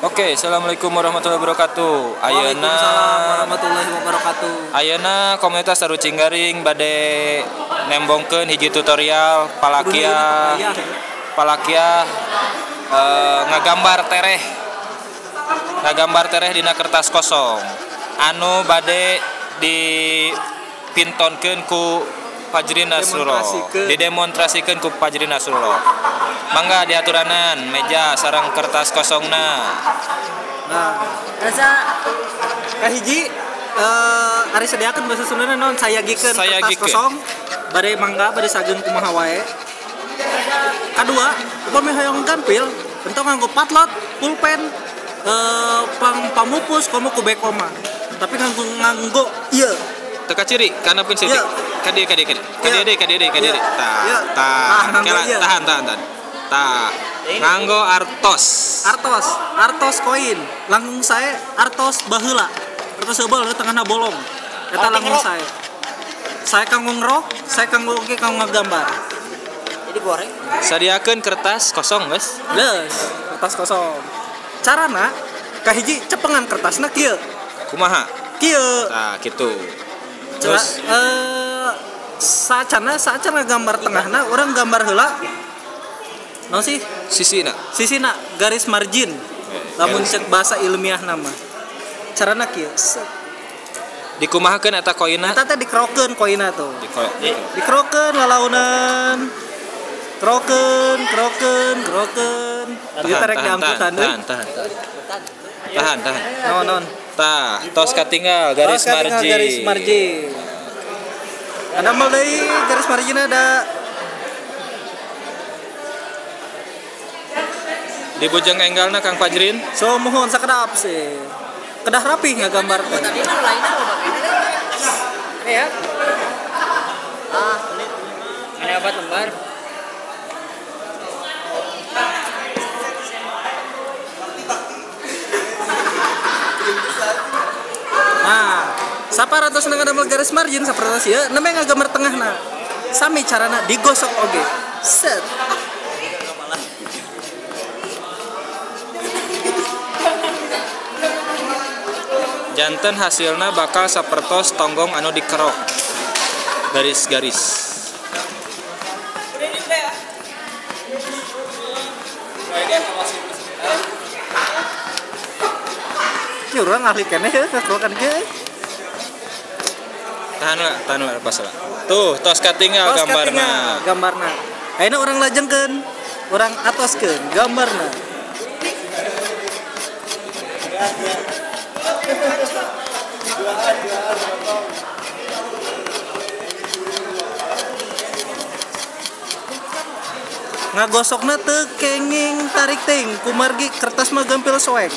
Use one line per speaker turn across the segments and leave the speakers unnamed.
Oke, assalamualaikum warahmatullahi wabarakatuh.
Waalaikumsalam warahmatullahi wabarakatuh.
Ayeuna komunitas Saru Cinggaring bade nembongkeun hiji tutorial palakia ngagambar tereh dina kertas kosong anu bade dipintonkeun ku Fajri Nasrullah, didemonstrasikeun ku Fajri Nasrullah. Mangga diaturanan meja sareng kertas kosongna.
Nah, rasa kahiji ari sediakeun basa Sundana naon sayagikeun kertas kosong bade mangga bade sageun kumaha wae. Kadua, upami hoyong gampil entong nganggo patlot, pulpen, pamupus komo ku bekoma. Tapi nganggo ieu
Teka ciri karena pun sih. Kadi. Tahan. Nganggo artos koin. Langkung sae artos baheula. Artos heubal tengahna bolong. Eta langkung sae. Saya kanggo ngroh, saya kanggo oge kanggo ngagambar. Jadi goreng. Sadiakeun kertas kosong, guys.
Leus, kertas kosong. Carana kahiji cepengan kertasna kieu.
Kumaha?
Kieu.
Nah, kitu.
Terus saacana gambar tengahna orang gambar heula naon sih sisina garis margin lamun cek bahasa ilmiah nama carana kieu
dikumahakeun eta koina
eta teh dikrokeun koina tuh dikrokeun lalaunan krokeun ieu tarek diangkutan deui tahan naon tah
tos katinggal garis margin
ada mulai garis margin ada
di bujang enggalna Kang Fajrin.
So mohon sakedap sih. Kedah rapi ngagambar teh. Tadi mah lainna loba ya. Ini apa lembar? Nah, saparatos ngadamel garis margin saparatos ieu nemeh ngagambar tengahna. Sami carana digosok oge. Set.
Janten hasilna bakal sapertos tonggong anu dikerok. Garis-garis.
Ki urang ahli keneh ya kerokan ge.
Tahan lah pas lah. Tuh, tos katinggal
gambarna. Ayeuna urang lajengkeun, urang atoskeun gambarna. Ngagosokna teu kenging tarik ting kumargi kertas mah gampil soek.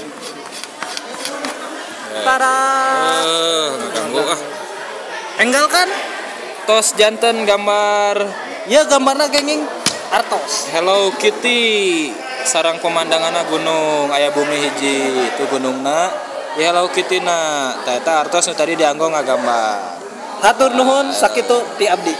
Tara.
Ngaganggu ah.
Enggal kan?
Tos janten gambar.
Ya gambarna kenging artos.
Hello Kitty. Sarang pemandanganna gunung aya bumi hiji itu gunungna. Ya Hello Kitty na. Eta artos nu tadi dianggo ngagambar.
Hatur nuhun sakitu ti abdi.